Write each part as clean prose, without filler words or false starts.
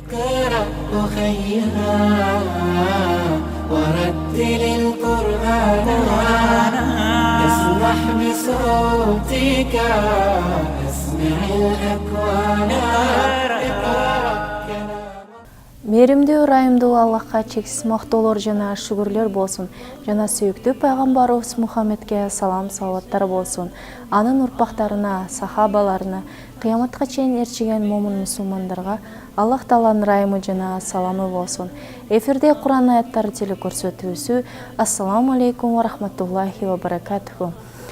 اقرأ أخيها ورتل القرآن اسمح بصوتك اسمع الأكوان Мейримдүү ырайымдуу Аллахка чексиз мактоолор жана шүгүрлөр болсун. Жана сүйүктүү пайгамбарыбыз Мухаммедке салам салаваттар болсун. Анын урпактарына, сахабаларына, кыяматка чейин эрчиген момун мусулмандарга Аллах Тааланын ырайымы жана саламы болсун. Эфирде Кур'ан аяттары телекөрсөтүүсү. Ассаламу алейкум ва рахматуллахи ва баракатуху.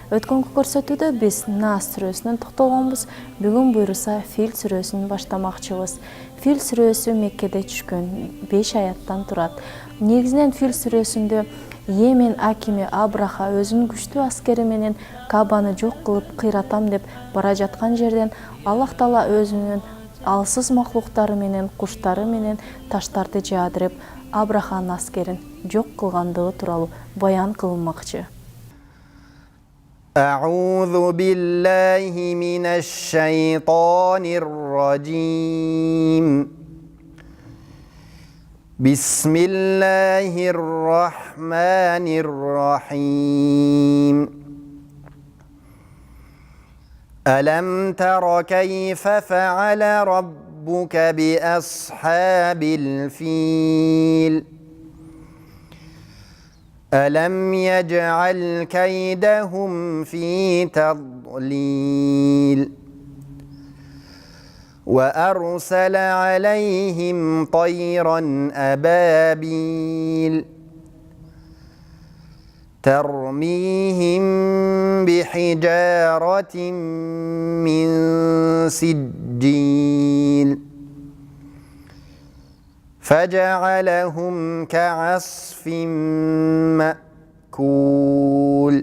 Өткөнкү көрсөтүүдө биз Нас сүрөсүнөн токтолгонбуз. Бүгүн буйруса Фил сүрөсүн баштамакчыбыз. Фил сүрөсү Меккеде түшкөн 5 аяттан турат. Негизинен Фил сүрөсүндө Йемен акими Абраха өзүнүн күчтүү аскери менен Кабаны жок кылып кыйратам деп бара жаткан жерден Аллах Таала өзүнүн алсыз махлуктары менен, куштары менен таштарды жаадырып, Абраханын аскерин жок кылгандыгы тууралуу баян кылынмакчы. أعوذ بالله من الشيطان الرجيم بسم الله الرحمن الرحيم ألم تر كيف فعل ربك بأصحاب الفيل ألم يجعل كيدهم في تضليل وأرسل عليهم طيرا أبابيل ترميهم بحجارة من سجيل فجعلهم كعصف مأكول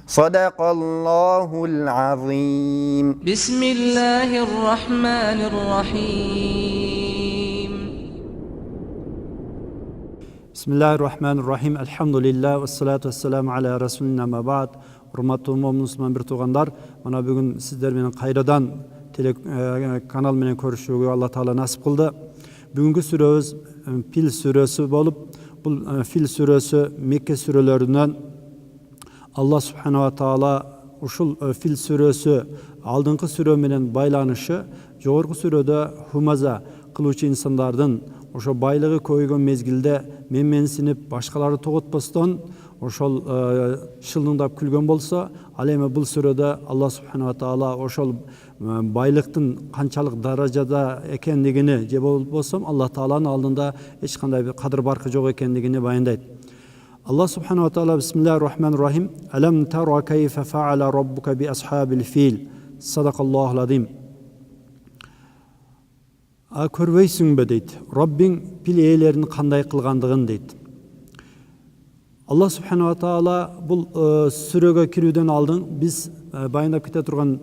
صدق الله العظيم بسم الله الرحمن الرحيم بسم الله الرحمن الرحيم الحمد لله والصلاة والسلام على رسولنا ما بعد урматтуу момун бир туугандар, мына бүгүн сиздер менен кайрадан телеканал менен көрүшүүгө Алла Таала насип кылды. Бүгүнкү сүрөбүз Фил сүрөсү болуп, бул Фил сүрөсү Мекке сүрөлөрүнөн Алла субханала таала ушул Фил сүрөсү алдыңкы сүрө менен байланышы, жогорку сүрөдө хумаза кылуучу инсандардын ошо байлыгы көбөйгөн мезгилде менменсинип башкаларды тоготпостон ошол шылыңдап күлгөн болсо, ал эми бул сүрөдө Алла субханала таала ошол байлыктын канчалык даражада экендигини же болбосо Алла Тааланын алдында эч кандай бир кадыр баркы жок экендигини баяндайт. Алла субханала таала бисмиллахир рахманир рахим Алам тара кайфа фа'ала rabbuka bi ashabil fil Sadaqallahul azim. Көрбөйсүңбү дейт. Раббиң пил ээлерин кандай кылгандыгын дейт. Алла субханала таала бул сүрөгө кирүүдөн алдын биз баяндап кете турган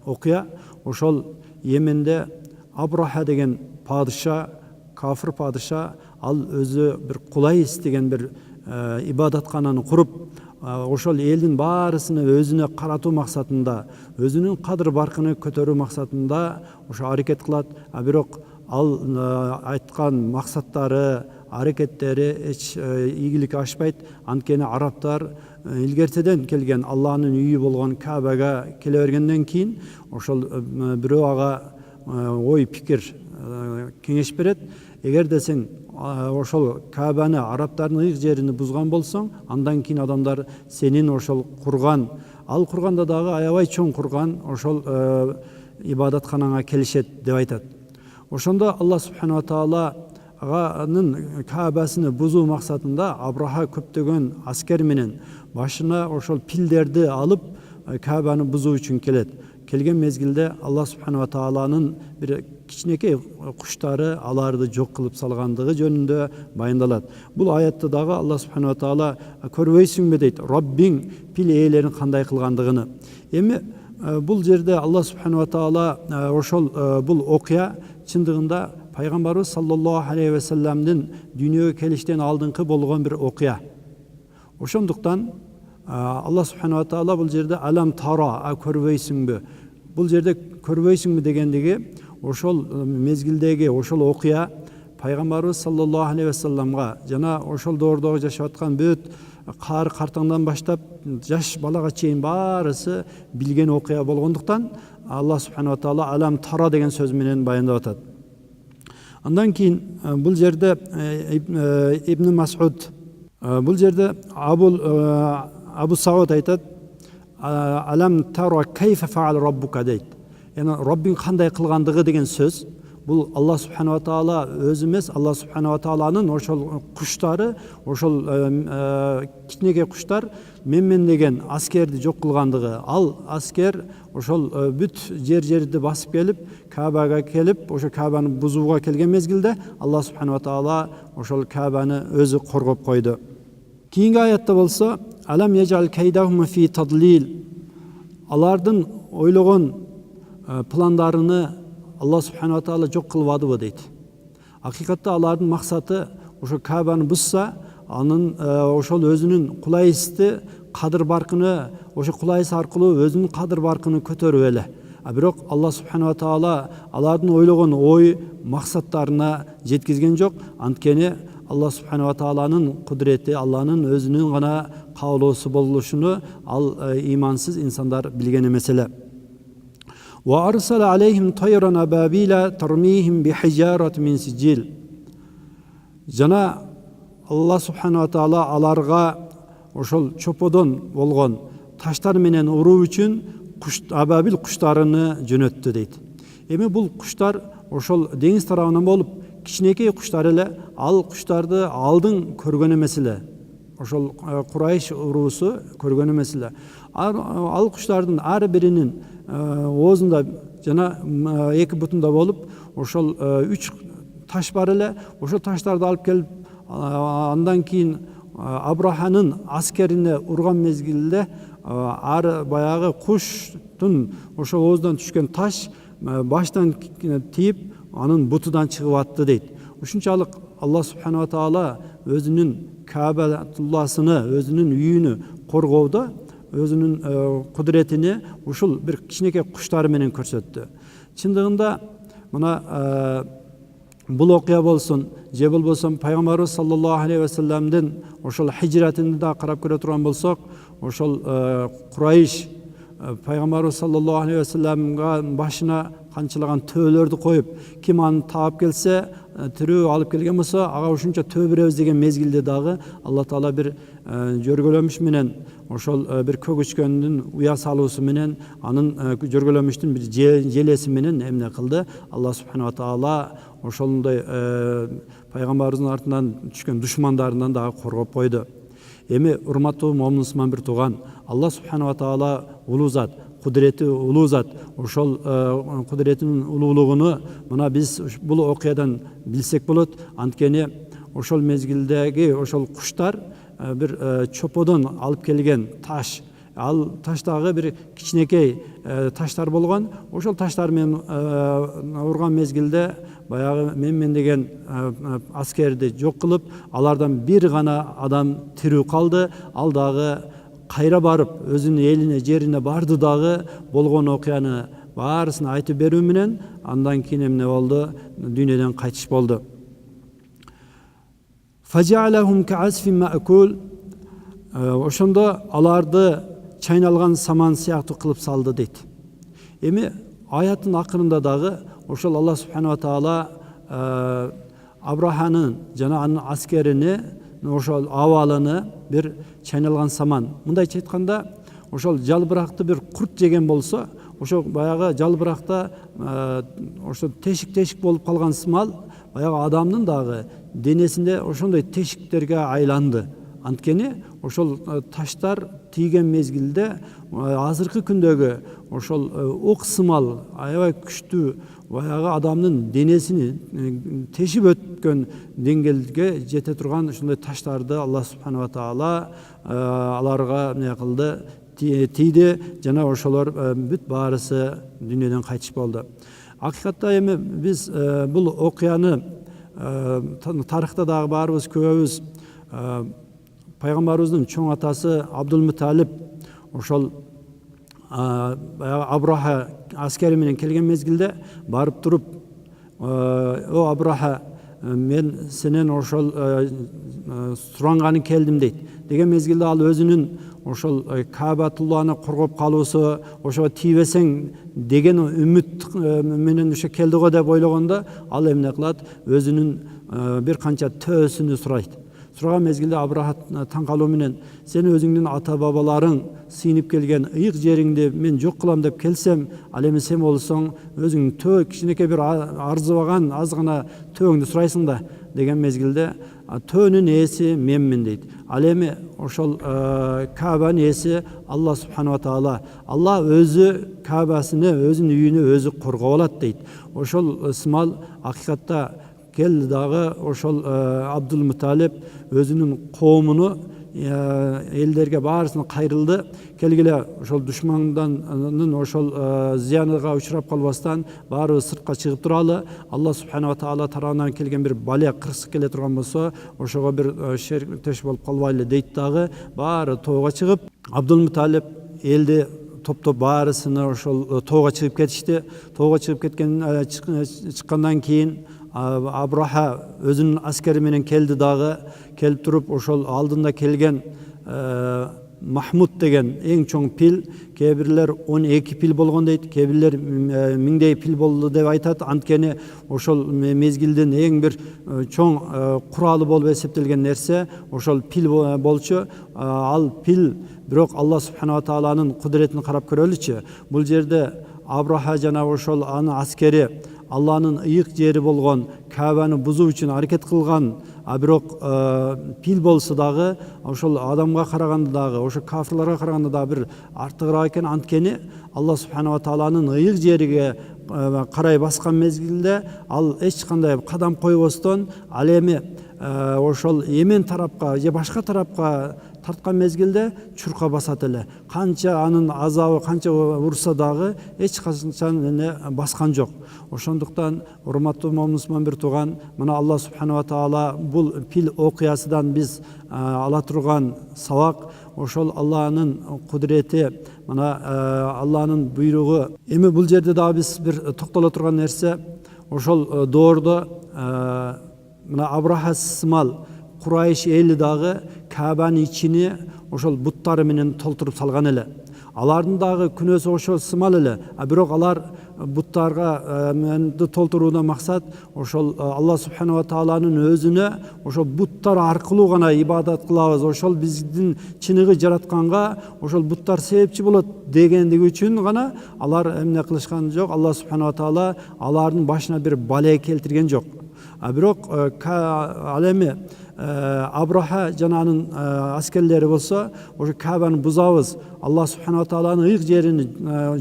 окуя ошол Йеменде Абраха деген падыша, кафир падыша, ал өзү бир кулай истеген бир ибадаткананы куруп, ошол элдин баарысыны өзүнө каратуу максатында, өзүнүн кадыр баркыны көтөрүү максатында ошо аракет кылат, бирок ал айткан максаттары, аракеттери эч ийгиликке ашпайт. Анткени арабтар илгертеден келген Алланын үйү болгон Кабага келе бергенден кийин ошол бирөө ага ой пикир кеңеш берет. Эгерде сен ошол Кабаны арабтардын ыйык жерини бузган болсоң, андан кийин адамдар сенин ошол курган, ал курганда дагы аябай чоң курган ошол ибадатканаңа келишет деп айтат. Ошондо Алла субханала таала аганын Кабасыны бузуу максатында Абраха көптөгөн аскер менен башына ошол пилдерди алып Кабаны бузуу үчүн келет. Келген мезгилде Алла субханала тааланын бир кичинекей куштары аларды жок кылып салгандыгы жөнүндө баяндалат. Бул аятта дагы Алла субханала таала көрбөйсүңбү дейт. Раббиң пил ээлерин кандай кылгандыгын. Эми бул жерде Алла субханала таала ошол бул окуя чындыгында пайгамбарыбыз саллаллаху алейхи ва салламдын дүйнөгө келиштен алдыңкы болгон бир окуя. Ошондуктан Алла субханала таала бул жерде алам тара көрбөйсүңбү. Бул жерде көрбөйсүңбү дегендиги ошол мезгилдеги ошол окуя пайгамбарыбыз саллаллаху алейхи вассаламга жана ошол доордогу жашап аткан бүт каар картаңдан баштап жаш балага чейин баарысы билген окуя болгондуктан Аллах субханала таала алам тара деген сөз менен баяндап атат. Андан кийин бул жерде Ибн Мас'уд бул жерде Абу Сауд айтат: алам тара кайфа фаал раббука дейт. Яна Раббиң кандай кылгандыгы деген сөз. Бул Аллах субханала таала өзү эмес, Аллах субханала тааланын ошол куштары, ошол кичинекей куштар деген аскерди жок кылгандыгы. Ал аскер ошол бүт жерди басып келип, Каабага келип, ошо Каабаны бузууга келген мезгилде Аллах субханала таала ошол Каабаны өзү коргоп койду. Кийинки аятта болсо: алам яжал кайдахум фи тадлил. Алардын ойлогон пландарыны Аллах субханала таала жок кылбадыбы дейт. Акыйкатта алардын максаты ошо Каабаны бузса, анын ошол өзүнүн кулайысты кадыр баркыны, ошо кулайыс аркылуу өзүнүн кадыр баркыны көтөрүп эле. Бирок Аллах субханала таала алардын ойлогон ой максаттарына жеткизген жок. Анткени Аллах субханала тааланын кудурети, Алланын өзүнүн гана каалоосу болушуну ал имансыз инсандар билген эмес эле. وأرسل عليهم طيرا أبابيل ترميهم بحجارة من سجيل. Жана Аллах субханала таала аларга ошол чоподон болгон таштар менен уруу үчүн абабил куштарыны жөнөттү дейт. Эми бул куштар ошол деңиз тарабынан болуп кичинекей куштар эле. Ал куштарды алдын көргөн эмес эле. Ошол Курайш уруусу көргөн эмес эле. Ал куштардын ар биринин оозунда жана эки бутунда болуп ошол 3 таш бар эле. Ошол таштарды алып келип андан кийин Абраханын аскерине урган мезгилде ар баягы куштун ошол оозунан түшкөн таш баштан тийип анын бутудан чыгып атты дейт. Ушунчалык Аллах субханала таала өзүнүн Каабатулласыны, өзүнүн үйүнү коргоодо өзүнүн кудуретини ушул бир кичинекей куштар менен көрсөттү. Чындыгында мына бул окуя болсун, же болбосо пайгамбарыбыз саллаллаху алейхи вассаламдын ошол хижратын да карап көрө турган болсок, ошол Курайш пайгамбарыбыз саллаллаху алейхи вассаламга башына канчалаган төөлөрдү коюп, ким аны таап келсе, тирүү алып келген болсо, ага ушунча төө беребиз деген мезгилде дагы Алла таала бир жөргөлөмүш менен, ошол бир көгүчкөндүн уя салуусу менен, анын жөргөлөмүштүн бир желеси менен эмне кылды? Алла субханала таала ошондой пайгамбарыбыздын артынан түшкөн душмандарынан дагы коргоп койду. Эми урматтуу момун мусулман бир тууган, Алла субханала таала улуу зат, кудурети улуу зат. Ошол кудуретинин улуулугуну мына биз бул окуядан билсек болот. Анткени ошол мезгилдеги ошол куштар бир чоподон алып келген таш, ал таштагы бир кичинекей таштар болгон. Ошол таштар менен урган мезгилде баягы мен деген аскерди жок кылып, алардан бир гана адам тирүү калды. Ал дагы кайра барып өзүнүн элине, жерине барды дагы болгон окуяны баарысын айтып берүү менен андан кийин эмне болду? Дүйнөдөн кайтыш болду. Фажалахум каасфин маакул. Ошондо аларды чайналган саман сыяктуу кылып салды дейт. Эми аяттын акырында дагы ошол Аллах субханала таала Абраханын жана анын аскерини, ошол абалыны бир чайналган саман. Мындайча айтканда, ошол жалбыракты бир курт жеген болсо, ошол баягы жалбыракта ошо тешик болуп калган сымал, баягы адамдын дагы денесинде ошондой тешиктерге айланды. Анткени ошол таштар тийген мезгилде азыркы күндөгү ошол ок сымал аябай күчтүү баягы адамдын денесини тешип өткөн деңгээлге жете турган ошондой таштарды Аллах субханала таала аларга эмне кылды? Тийди жана ошолор бүт баарысы дүйнөдөн кайтыш болду. Акыйкатта эми биз бул окуяны тарыхта дагы баарыбыз көбүбүз пайгамбарыбыздын чоң атасы Абдул Муталиб ошол Абраха аскери менен келген мезгилде барып туруп, о Абраха, мен сенен ошол суранганы келдим дейт. Деген мезгилде ал өзүнүн ошол Каабатулланы коргоп калуусу, ошого тийбесең деген үмүт менен ошо келди го деп ойлогондо, ал эмне кылат? Өзүнүн бир канча төөсүнү сурайт. Сураган мезгилде Абраха таң калуу менен, сен өзүңдүн ата бабаларың сыйынып келген ыйык жериңди мен жок кылам деп келсем, ал эми сен болсоң өзүң төө кичинекей бир арзыбаган аз гана төөңдү сурайсың да, деген мезгилде төөнүн ээси менмин дейт. Ал эми ошол Каабанын ээси Алла субхана ва таала. Алла өзү Каабасыны, өзүнүн үйүнү өзү коргоп алат дейт. Ошол сымал акыйкатта келди дагы ошол Абдул Муталип өзүнүн коомуну, элдерге баарысына кайрылды. Келгиле ошол душманданын ошол зыяныга учурап калбастан баарыбыз сыртка чыгып туралы. Алла субхана ва таала тарабынан келген бир бале кырсык келе турган болсо, ошого бир шертеш болуп калбайлы дейт дагы. Баары тоого чыгып, Абдул Муталип элди топтоп баарысыны ошол тоого чыгып кетишти. Тоого чыгып чыккандан кийин Абраха өзүнүн аскери менен келди дагы. Келип туруп ошол алдында келген Махмуд деген эң чоң пил, кээ бирлер 12 пил болгон дейт, кээ бирлер 1000 пил болду деп айтат. Анткени ошол мезгилдин эң бир чоң куралы болуп эсептелген нерсе ошол пил болчу. Ал пил, бирок Алла субхана ва тааланын кудуретин карап көрөлүчү. Бул жерде Абраха жана ошол анын аскери Алланын ыйык жери болгон Каабаны бузуу үчүн аракет кылган, бирок пил болсо дагы ошол адамга караганда дагы, ошо кафирларга караганда дагы бир артыгыраак экен. Анткени Алла субхана ва тааланын ыйык жериге карай баскан мезгилде ал эч кандай кадам койбостон, ал эми ошол Йемен тарапка же башка тарапка тарткан мезгилде чурка басат эле. Канча анын азабы, канча урса дагы эч качан баскан жок. Ошондуктан урматтуу мусулман бир тууган, мына Алла субхана ва таала бул пил окуясынан биз ала турган сабак, ошол Алланын кудурети, мына Алланын буйругу. Эми бул жерде дагы биз бир токтоло турган нерсе, ошол доордо мына Абраха сымал Курайш эли дагы Каабанын ичини ошол буттары менен толтуруп салган эле. Алардын дагы күнөөсү ошол сымал эле. Бирок алар буттарга толтуруудан максат ошол Алла субхана ва тааланын өзүнө ошол буттар аркылуу гана ибадат кылабыз. Ошол биздин чыныгы жаратканга ошол буттар себепчи болот дегендиги үчүн гана алар эмне кылышкан жок. Алла субхана ва таала алардын башына бир бале келтирген жок. Бирок ал эми Абраха жана анын аскерлери болсо, ошо Каабаны бузабыз, Алла субхана ва тааланын ыйык жерин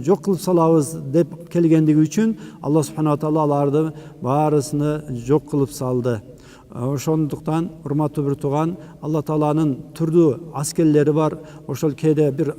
жок кылып салабыз деп келгендиги үчүн Алла субхана ва таала аларды баарысыны жок кылып салды. Ошондуктан урматтуу бир тууган, Алла тааланын түрдүү аскерлери бар. Ошол кээде бир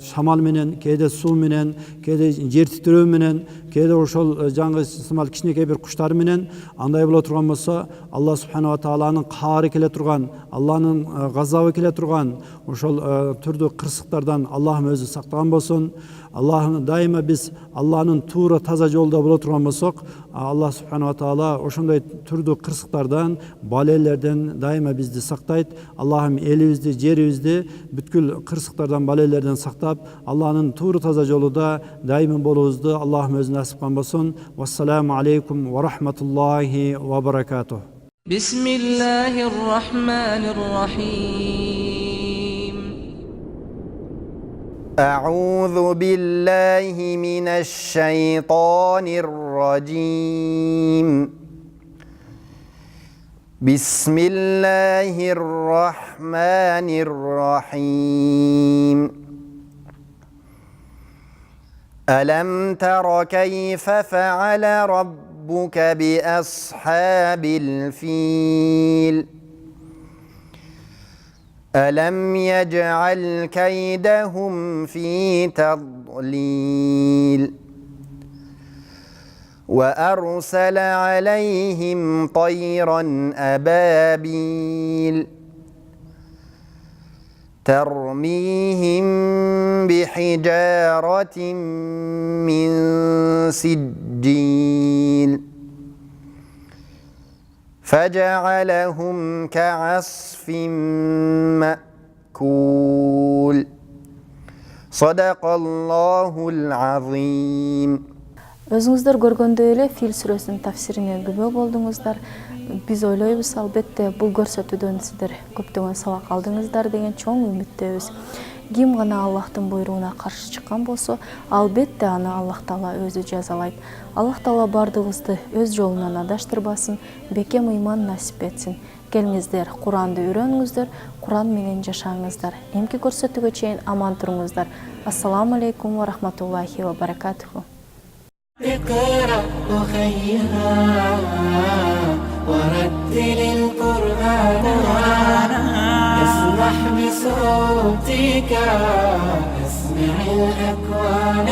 шамал менен, кээде суу менен, кээде жер титирөө менен, кээде ошол жаңы сымал кичинекей бир куштар менен. Андай боло турган болсо, Алла субхана ва тааланын каары келе турган, Алланын газабы келе турган ошол түрдүү кырсыктардан Аллахым өзү сактаган болсун. Аллахым дайыма биз Алланын туура таза жолдо боло турган болсок, Алла субхана ва таала ошондой түрдүү кырсыктардан, балелерден дайыма бизди сактайт. Аллахым элибизди, жерибизди бүткүл кырсыктардан, балелерден сактап, Алланын туура таза жолуда дайыма болуубузду Аллахым өзү насип кылган болсун. Вассаламу алейкум ва рахматуллахи ва баракатух. Бисмиллахир рахманир рахим. أعوذ بالله من الشيطان الرجيم. بسم الله الرحمن الرحيم. ألم تر كيف فعل ربك بأصحاب الفيل ألم يجعل كيدهم في تضليل وأرسل عليهم طيرا أبابيل ترميهم بحجارة من سجيل فجعلهم كعصف مأكول صدق الله العظيم. Өзүңүздөр көргөндөй эле Фил сүрөсүнүн тафсирине күбө болдуңуздар. Биз ойлойбуз, албетте бул көрсөтүүдөн сиздер көптөгөн сабак алдыңыздар деген чоң үмүттөбүз. Ким гана Аллахтын буйругуна каршы чыккан болсо, албетте аны Аллах Таала өзү жазалайт. Аллах Таала бардыгыбызды өз жолунан адаштырбасын, бекем ыйман насип этсин. Келиңиздер, Куранды үйрөнүңүздөр, Куран менен жашаңыздар. Эмки көрсөтүүгө чейин аман туруңуздар. Ассаламу алейкум ва рахматуллахи ва баракатуху. اقرأ أخيها ورتل القرآن اسمح بصوتك اسمع الأكوان